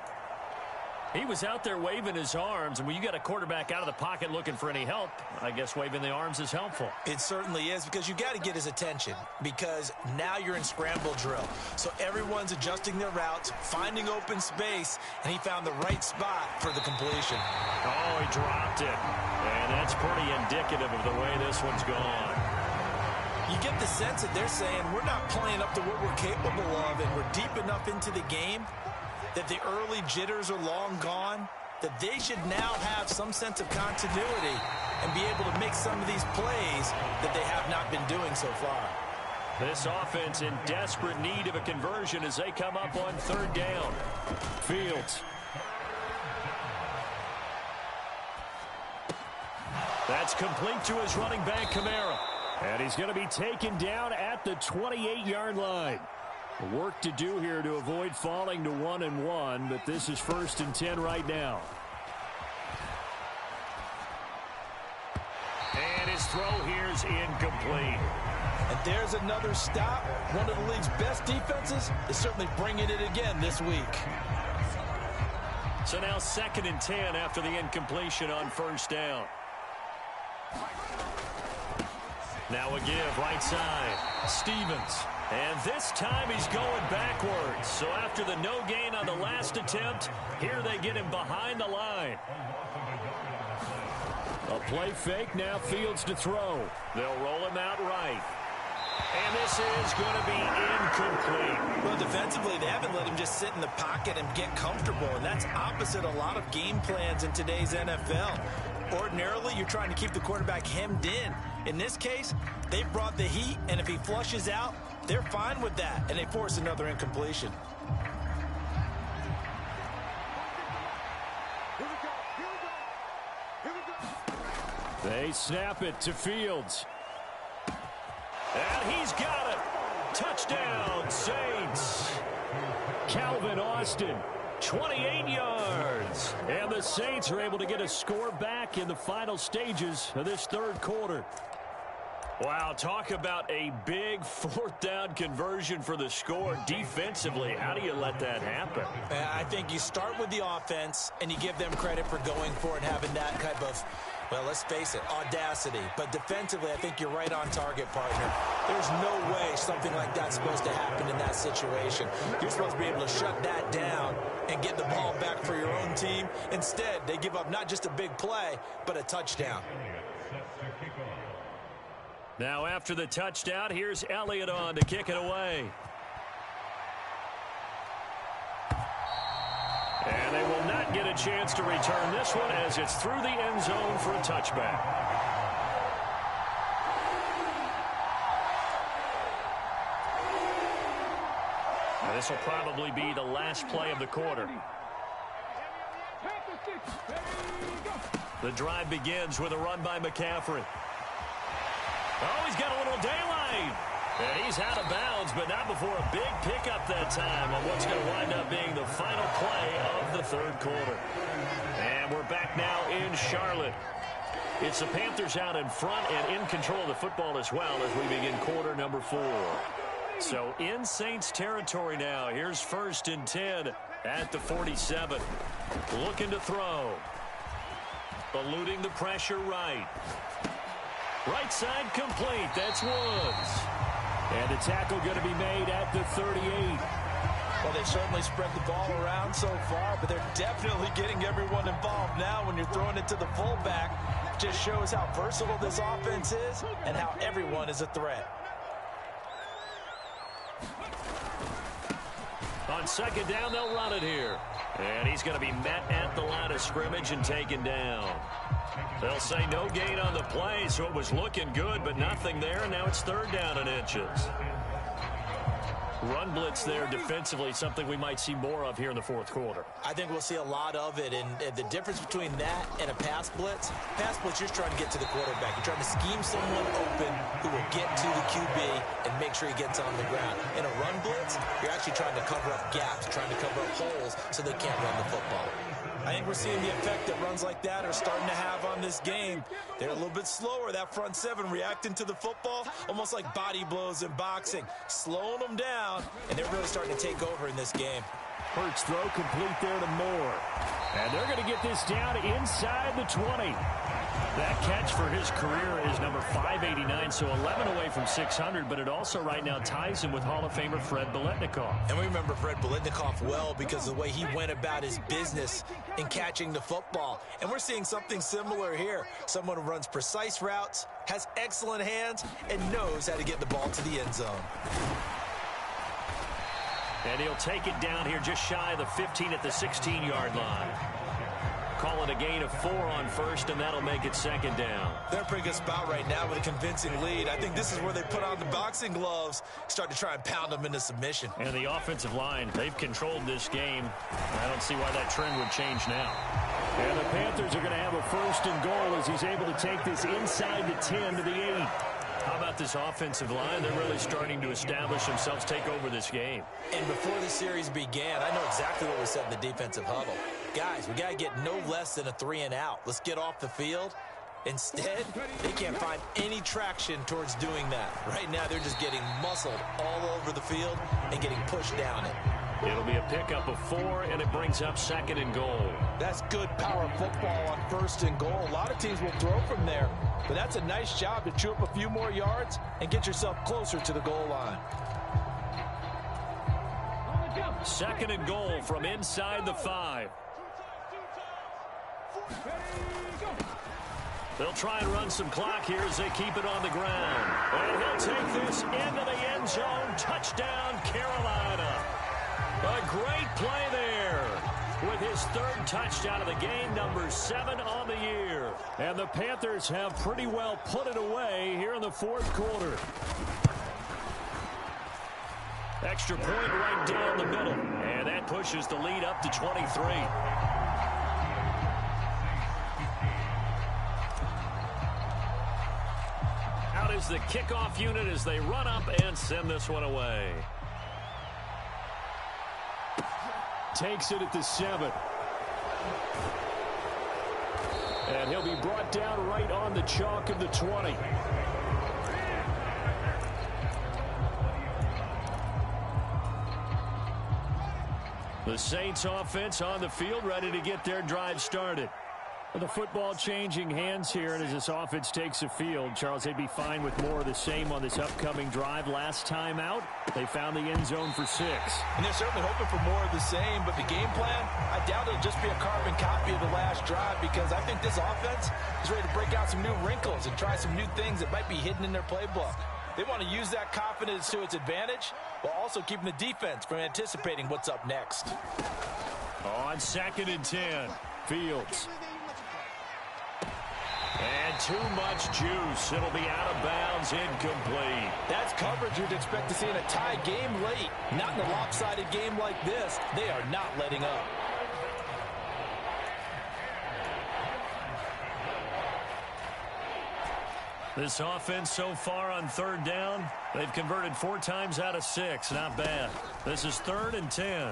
He was out there waving his arms, and when you got a quarterback out of the pocket looking for any help, I guess waving the arms is helpful. It certainly is, because you got to get his attention, because now you're in scramble drill. So everyone's adjusting their routes, finding open space, and he found the right spot for the completion. Oh, he dropped it. And that's pretty indicative of the way this one's gone. You get the sense that they're saying we're not playing up to what we're capable of, and we're deep enough into the game that the early jitters are long gone, that they should now have some sense of continuity and be able to make some of these plays that they have not been doing so far. This offense in desperate need of a conversion as they come up on 3rd down. Fields. That's complete to his running back, Kamara. And he's going to be taken down at the 28-yard line. Work to do here to avoid falling to 1-1, but this is 1st and 10 right now. And his throw here is incomplete. And there's another stop. One of the league's best defenses is certainly bringing it again this week. So now 2nd and 10 after the incompletion on first down. Now a give, right side. Stevens. And this time he's going backwards. So after the no gain on the last attempt, here they get him behind the line. A play fake, now Fields to throw. They'll roll him out right. And this is going to be incomplete. Well, defensively, they haven't let him just sit in the pocket and get comfortable, and that's opposite a lot of game plans in today's NFL. Ordinarily, you're trying to keep the quarterback hemmed in. In this case, they brought the heat, and if he flushes out, they're fine with that, and they force another incompletion. They snap it to Fields. And he's got it. Touchdown, Saints. Calvin Austin, 28 yards. And the Saints are able to get a score back in the final stages of this third quarter. Wow, talk about a big 4th down conversion for the score. Defensively, how do you let that happen? I think you start with the offense, and you give them credit for going for it, having that type of, well, let's face it, audacity. But defensively, I think you're right on target, partner. There's no way something like that's supposed to happen in that situation. You're supposed to be able to shut that down and get the ball back for your own team. Instead, they give up not just a big play, but a touchdown. Now after the touchdown, here's Elliott on to kick it away. And they will not get a chance to return this one as it's through the end zone for a touchback. Now this will probably be the last play of the quarter. The drive begins with a run by McCaffrey. Oh, he's got a little daylight. And he's out of bounds, but not before a big pickup that time on what's going to wind up being the final play of the third quarter. And we're back now in Charlotte. It's the Panthers out in front and in control of the football as well as we begin quarter number 4. So in Saints territory now. Here's 1st and 10 at the 47. Looking to throw. Eluding the pressure right. Right side complete. That's Woods. And a tackle going to be made at the 38. Well, they've certainly spread the ball around so far, but they're definitely getting everyone involved now when you're throwing it to the fullback. Just shows how versatile this offense is and how everyone is a threat. On 2nd down, they'll run it here. And he's going to be met at the line of scrimmage and taken down. They'll say no gain on the play, so it was looking good, but nothing there, and now it's 3rd down and inches. Run blitz there defensively, something we might see more of here in the 4th quarter. I think we'll see a lot of it, and the difference between that and a pass blitz, you're just trying to get to the quarterback. You're trying to scheme someone open who will get to the QB and make sure he gets on the ground. In a run blitz, you're actually trying to cover up gaps, trying to cover up holes so they can't run the football. I think we're seeing the effect that runs like that are starting to have on this game. They're a little bit slower, that front 7 reacting to the football, almost like body blows in boxing, slowing them down, and they're really starting to take over in this game. Hurts throw complete there to Moore. And they're going to get this down inside the 20. That catch for his career is number 589, so 11 away from 600, but it also right now ties him with Hall of Famer Fred Biletnikoff. And we remember Fred Biletnikoff well because of the way he went about his business in catching the football. And we're seeing something similar here. Someone who runs precise routes, has excellent hands, and knows how to get the ball to the end zone. And he'll take it down here just shy of the 15 at the 16-yard line. Call it a gain of 4 on 1st, and that'll make it 2nd down. They're in a pretty good spot right now with a convincing lead. I think this is where they put on the boxing gloves, start to try and pound them into submission. And the offensive line, they've controlled this game. I don't see why that trend would change now. And the Panthers are going to have a 1st and goal as he's able to take this inside the 10 to the 8. How about this offensive line? They're really starting to establish themselves, take over this game. And before the series began, I know exactly what we said in the defensive huddle. Guys, we got to get no less than a 3 and out. Let's get off the field Instead, they can't find any traction towards doing that. Right now, they're just getting muscled all over the field and getting pushed down it. It'll be a pickup of 4, and it brings up 2nd and goal. That's good power football on 1st and goal. A lot of teams will throw from there, but that's a nice job to chew up a few more yards and get yourself closer to the goal line. 2nd and goal from inside the 5. They'll try and run some clock here as they keep it on the ground. And he'll take this into the end zone. Touchdown, Carolina. A great play there with his 3rd touchdown of the game, number 7 on the year. And the Panthers have pretty well put it away here in the 4th quarter. Extra point right down the middle. And that pushes the lead up to 23. Out is the kickoff unit as they run up and send this one away. Takes it at the 7. And he'll be brought down right on the chalk of the 20. The Saints offense on the field, ready to get their drive started. The football changing hands here, and as this offense takes the field, Charles, they'd be fine with more of the same on this upcoming drive. Last time out, they found the end zone for 6. And they're certainly hoping for more of the same, but the game plan, I doubt it'll just be a carbon copy of the last drive, because I think this offense is ready to break out some new wrinkles and try some new things that might be hidden in their playbook. They want to use that confidence to its advantage, while also keeping the defense from anticipating what's up next. On 2nd and 10, Fields. And too much juice. It'll be out of bounds, incomplete. That's coverage you'd expect to see in a tie game late. Not in a lopsided game like this. They are not letting up. This offense so far on 3rd down, they've converted 4 times out of 6. Not bad. This is 3rd and 10.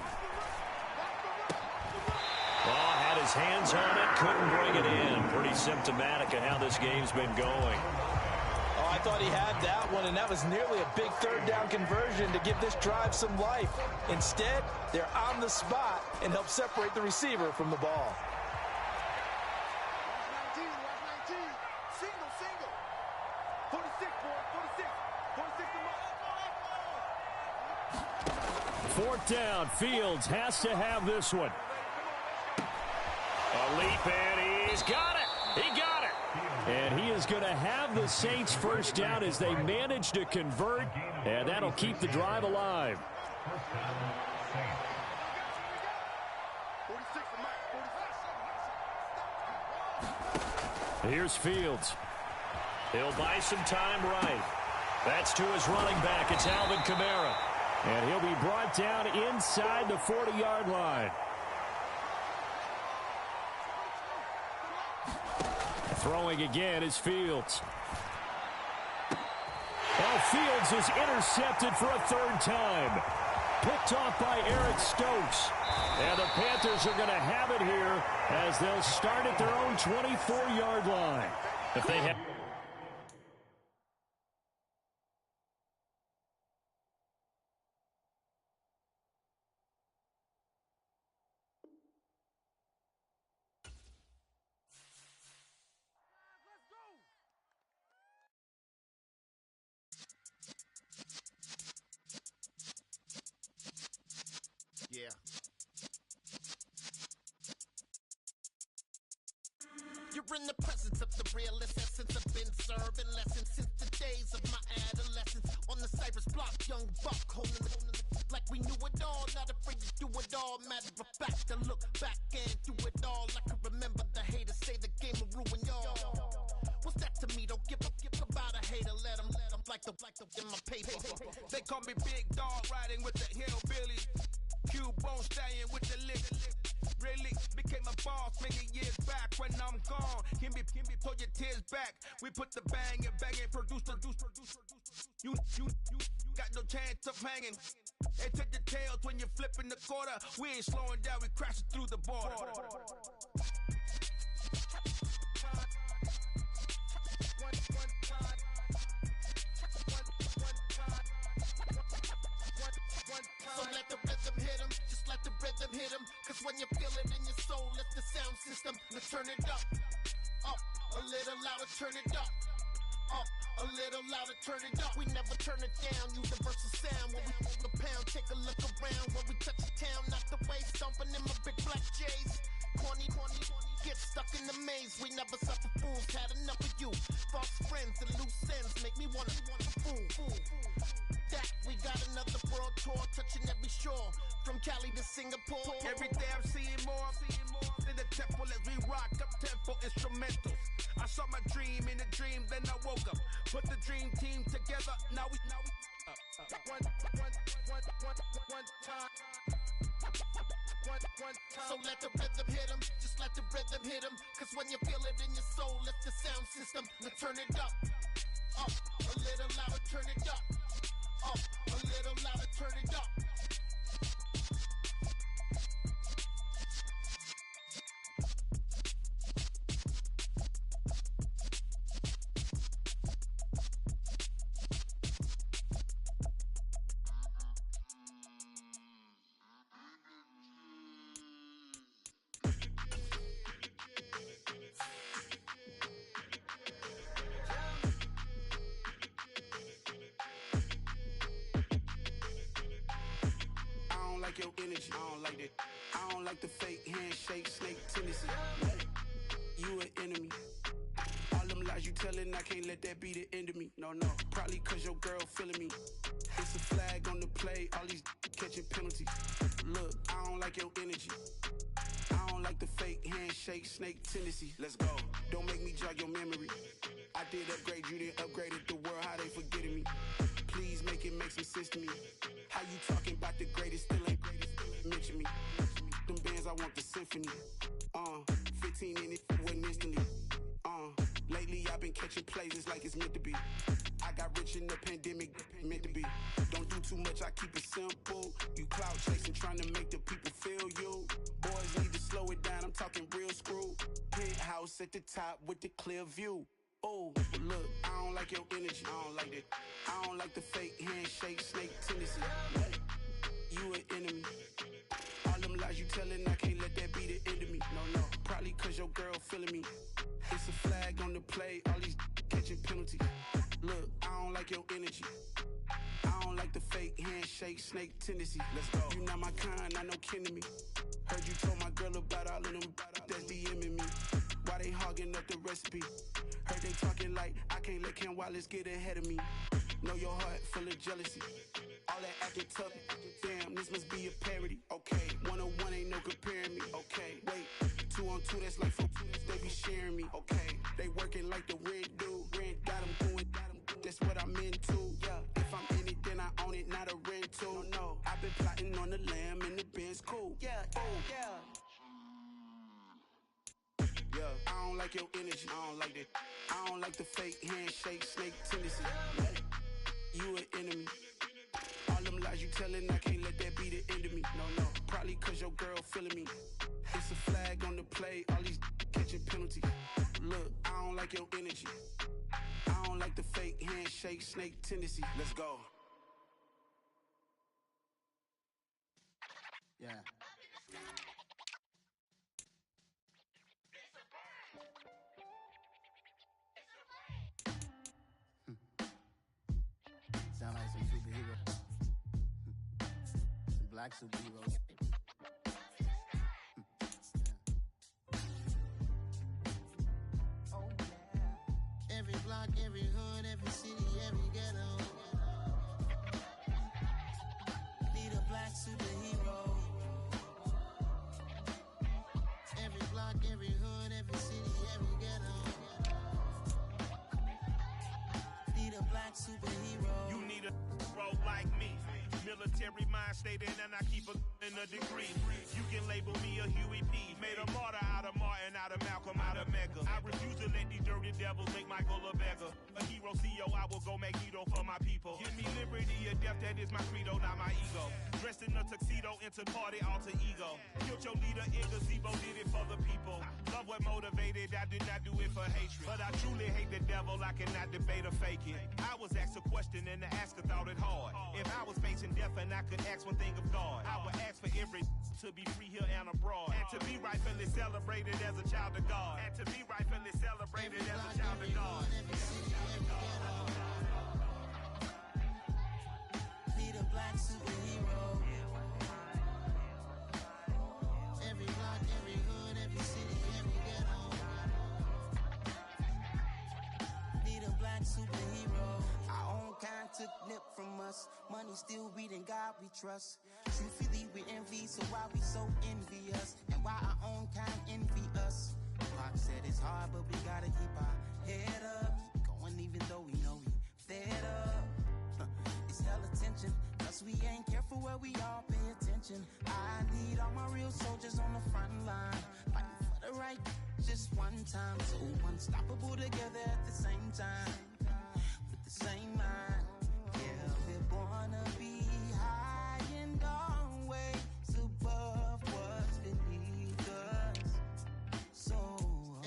Had his hands on it, couldn't bring it in. Pretty symptomatic of how this game's been going. Oh, I thought he had that one, and that was nearly a big 3rd down conversion to give this drive some life. Instead, they're on the spot and help separate the receiver from the ball. Single. 46, boy. 46. 4th down, Fields has to have this one. A leap, and he's got it. He got it. And he is going to have the Saints 1st down as they manage to convert, and that'll keep the drive alive. Here's Fields. He'll buy some time right. That's to his running back. It's Alvin Kamara. And he'll be brought down inside the 40-yard line. Throwing again is Fields. Now Fields is intercepted for a 3rd time. Picked off by Eric Stokes. And the Panthers are going to have it here as they'll start at their own 24-yard line. If they have... Yeah. You're in the presence of the realest essence. I've been serving lessons since the days of my adolescence. On the Cypress block, young buck holding it like we knew it all. Not afraid to do it all. Matter of fact, I look back and do it all. I can remember the haters say the game will ruin y'all. What's that to me? Don't give about a hater. Let them like the in my paper. They call me Big Dog, riding with the hillbilly. Cubone staying with the lick. Really became a boss many years back. When I'm gone, can be pull your tears back. We put the bang and produce. You got no chance of hanging. And take the tails when you're flipping the quarter. We ain't slowing down, we crashing through the border. when you feel it in your soul, lift the sound system. Now turn it up. Up, a little louder, turn it up. Up, a little louder, turn it up. We never turn it down, universal sound. When we move the pound, take a look around. When we touch the town, knock the way, stomping in my big black J's. Corny, get stuck in the maze. We never suffer fools, had enough of you. False friends and loose ends make me wanna fool. That we got another world tour, touching every shore, from Cali to Singapore. Every day I'm seeing more in the temple as we rock up tempo instrumentals. I saw my dream in a dream, then I woke up. Put the dream team together. Now we one time. So let the rhythm hit 'em, just let the rhythm hit 'em. Cause when you feel it in your soul, lift the sound system. Now turn it up. Up, a little louder, turn it up. Up, a little louder, turn it up. Your energy, I don't like that. I don't like the fake handshake, snake tendency. You an enemy. All them lies you telling, I can't let that be the end of me. No, probably cause your girl feeling me. It's a flag on the play, all these catching penalties. Look, I don't like your energy. I don't like the fake handshake, snake tendency. Let's go. Don't make me jog your memory. I did upgrade, you didn't upgrade it. The world, how they forgetting me. Please make it make some sense to me. How you talking about the greatest, still ain't greatest, mention me. Them bands, I want the symphony. 15 in it, wasn't instantly. Lately I've been catching plays, it's like it's meant to be. I got rich in the pandemic, meant to be. Don't do too much, I keep it simple. You clout chasing, trying to make the people feel you. Boys need to slow it down, I'm talking real screw. Penthouse at the top with the clear view. Oh, look, I don't like your energy, I don't like that. I don't like the fake handshake, snake tendency. You an enemy. All them lies you telling, I can't let that be the end of me. No, probably cause your girl feeling me. It's a flag on the play, all these catching penalties. Look, I don't like your energy. I don't like the fake handshake, snake tendency. Let's go. You not my kind, not no kin to me. Heard you told my girl about all of them that's DMing me. Why they hogging up the recipe? Heard they talking like I can't let Ken Wallace get ahead of me. Know your heart full of jealousy. All that acting tough, damn, this must be a parody. Okay, 1-on-1 ain't no comparing me. Okay, wait, 2-on-2, that's like 4, they be sharing me. Okay, they working like the rent do. Rent got them doing, that's what I'm into. Yeah, if I'm in it, then I own it, not a rental. No, I've been plotting on the lamb and the Benz cool. Yeah, I don't like your energy, I don't like that. I don't like the fake handshake, snake tendency. You an enemy. All them lies you telling, I can't let that be the end of me. No, probably cause your girl feeling me. It's a flag on the play, all these catching penalties. Look, I don't like your energy. I don't like the fake handshake, snake tendency. Let's go. Yeah. Sound like some superheroes. Some black superheroes. Oh, yeah. Every block, every hood, every city, every ghetto. Need a black superhero. Every block, every hood, every city, every ghetto. Need a black superhero. You need a bro like me. Military mind stated, and I keep in a degree. You can label me a Huey P. Made a martyr out of Martin, out of Malcolm, out of Mega. I refuse to let these dirty devils make Michael a beggar. A hero CEO, I will go Magneto for my people. Give me liberty or death, that is my credo, not my ego. Dressed in a tuxedo, enter party alter ego. Killed your leader in gazebo, did it for the people. Love what motivated, I did not do it for hatred. But I truly hate the devil, I cannot debate or fake it. I was asked a question and the asker thought it hard. If I was facing death and I could ask one thing of God, I would ask for every to be free here and abroad. And to be rightfully celebrated as a child of God. And to be rightfully celebrated as a child of God. Need a black superhero. Every block, every hood, every city, every ghetto. Need a black superhero. Our own kind took nip from us. Money still reading God we trust. Truthfully we envy, so why we so envious? And why our own kind envy us? Pac said it's hard, but we gotta keep our head up. Going even though we know we fed up. It's hell attention, cause we ain't careful where we all pay attention. I need all my real soldiers on the front line, fighting for the right just one time. So unstoppable together at the same time, with the same mind. Yeah, we're born to be high and always above what's beneath us. So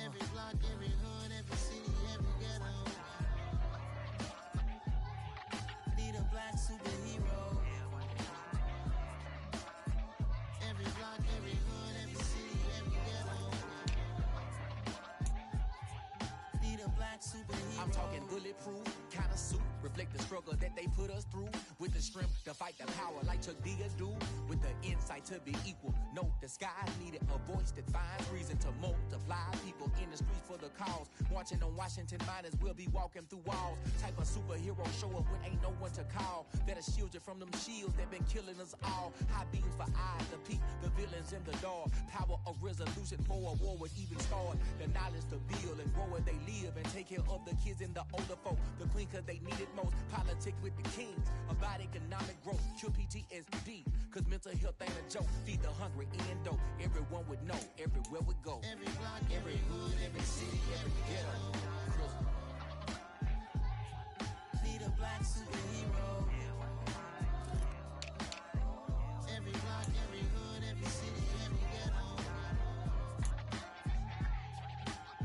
every block, every hood, every city, every ghetto. Need a black superhero. Every block, every hood, every city, every ghetto. Need a black superhero. I'm talking bulletproof, kind of suit, reflect the struggle that they put us through. With the strength to fight the power like Chuck D do. With the insight to be equal. Note the sky needed a voice that finds reason to multiply. People in the streets for the cause. Marching on Washington, might as well be walking through walls. Type of superhero show up when ain't no one to call. That'll shield you from them shields that been killing us all. High beams for eyes to peek the villains in the dark. Power of resolution for a war would even start. The knowledge to build and grow where they live and take care of the kids and the older folk. The queen cause they need it most. Politic with the kings. About economic growth. Cure PTSD. Cause mental health ain't a joke. Feed the hungry and dope. Everyone would know. Everywhere we go. Every block, every hood, every city, every ghetto. Need a black superhero. Every block, every hood, every city, every ghetto.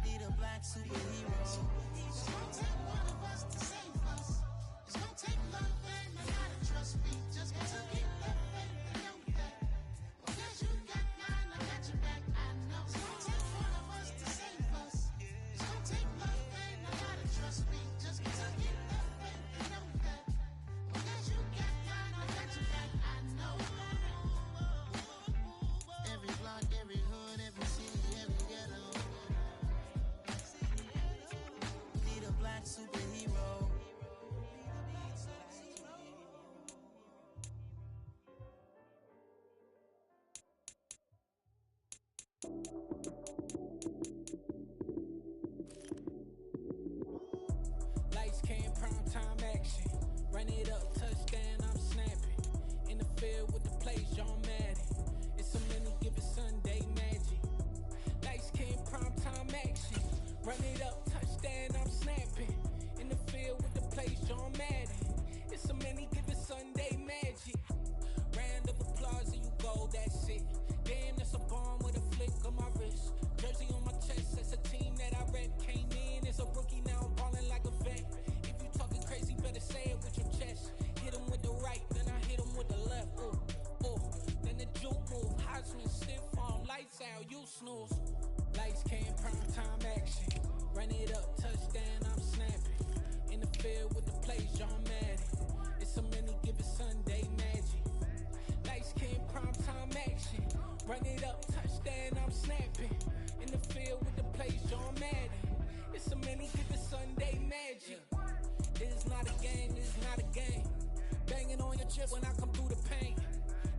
Need a black superhero. It's gonna take one of us to save us. It's gonna take love and a lot of trust me. Just to get that faith and know that. Because you got mine, I got your back, I know. It's gonna take one of us to save us. It's gonna take love and a lot of trust me. Just to get that faith and know that. Because you got mine, I got your back, I know. Every block, every hood, every city, every ghetto. Need a black superhero. Lights came, prime time action. Run it up, touchdown, I'm snapping. In the field with the plays, John Madden. It's a many given Sunday magic. Lights came, prime time action. Run it up, touchdown, I'm snapping. In the field with the plays, John Madden. It's a many given Sunday magic. Round of applause and you go, that's it. Damn, that's a bomb with a flick on my wrist. Jersey on my chest, that's a team that I rep. Came in as a rookie, now I'm ballin' like a vet. If you talking crazy, better say it with your chest. Hit him with the right, then I hit him with the left. Ooh, ooh, then the juke move. Heisman, stiff arm, lights out, you snooze. Lights came, prime time action. Run it up, touchdown, I'm snapping. In the field with the plays, John Madden. It's a many given Sunday magic. Lights came, prime time action. Run it up, touchdown, I'm snapping. In the field with the plays, John Madden. It's a many given Sunday magic. This is not a game, this is not a game. Banging on your chest when I come through the pain.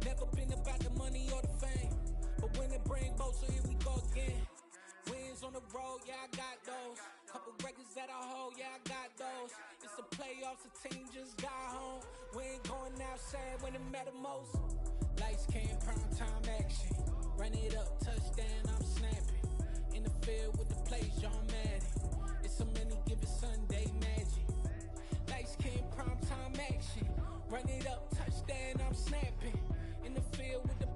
Never been about the money or the fame. But when it bring both, so here we go again. Wins on the road, yeah, I got those. Couple records that I hold, yeah, I got those. It's the playoffs, the team just got home. We ain't going outside when it matter most. Lights came, prime time action. Run it up, touchdown, I'm snapping. In the field with the plays, John Madden. It's a many given Sunday magic. Lights came, prime time action. Run it up, touchdown, I'm snapping. In the field with the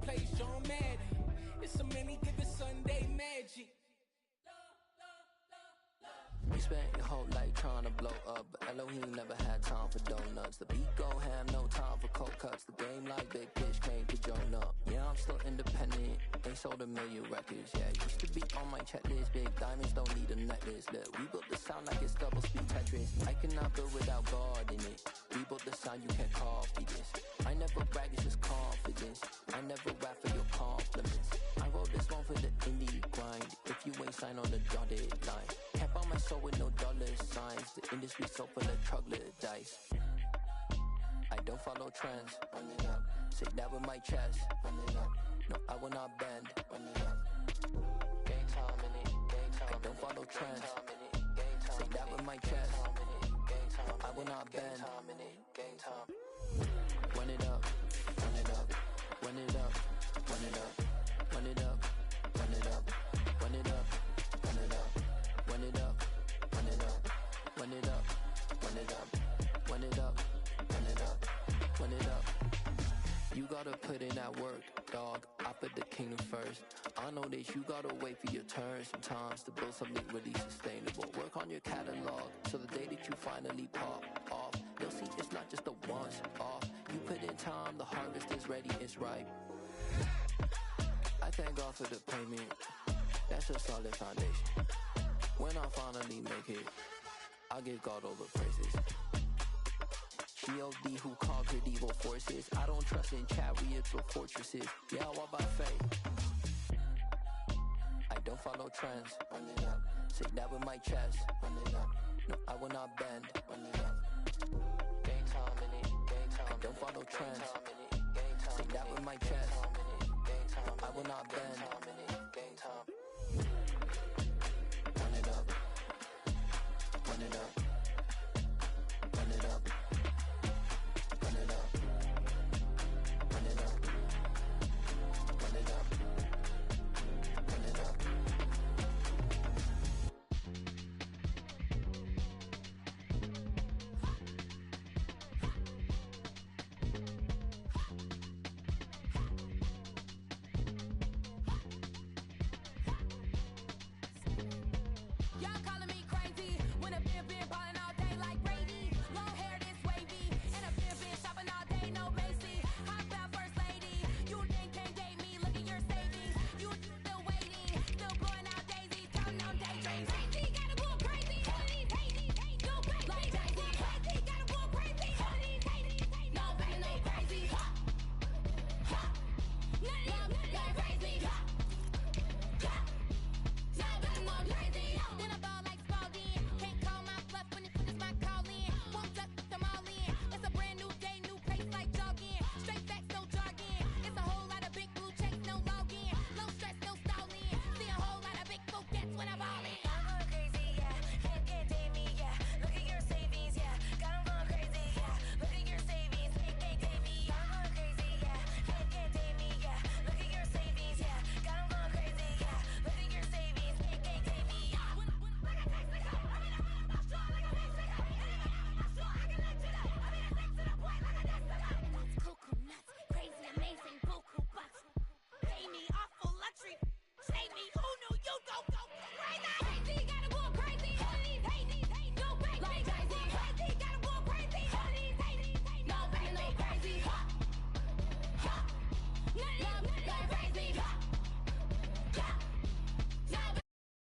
spent your whole life trying to blow up, but Elohim never had time for donuts. The beat go ham, no time for cold cuts. The game like Big Fish came to join up. Yeah, I'm still independent. They sold 1 million records. Yeah, used to be on my checklist. Big diamonds don't need a necklace. Look, we built the sound like it's double speed Tetris. I cannot build without God in it. We built the sound, you can't copy this. I never brag, it's just confidence. I never rap for your compliments. I wrote this one for the indie grind. If you ain't signed on the dotted line, can't buy my soul with no dollar signs. The industry so full of troglodytes. I don't follow trends. Run it up. Say that with my chest. Run it up. No, I will not bend. Run it up. Game time in it. Game time. I don't follow trends. Say that with my chest. No, I will not bend. Game time. Run it up. Run it up. Run it up. Run it up. Run it up. Run it up. Run it up. Run it up. Run it up. Run it up. Run it up. Run it up. Run it up. Run it up. Run it up. You gotta put in that work, dog. I put the kingdom first. I know that you gotta wait for your turn sometimes to build something really sustainable. Work on your catalog, so the day that you finally pop off, you'll see it's not just a once off. You put in time, the harvest is ready, it's ripe. I thank God for the payment. That's a solid foundation. When I finally make it, I'll give God all the praises. G.O.D. who conquered evil forces. I don't trust in chariots or fortresses. Yeah, I walk by faith. I don't follow trends. Run it up. Say that with my chest. Run it up. No, I will not bend. Run it up. Game time in it. Game time. I don't follow trends. Say that with my chest. I will not bend. Game time. Run it up. Run it up. Run it up. Run it up. Run it up. Run it up. Run it up. Yeah.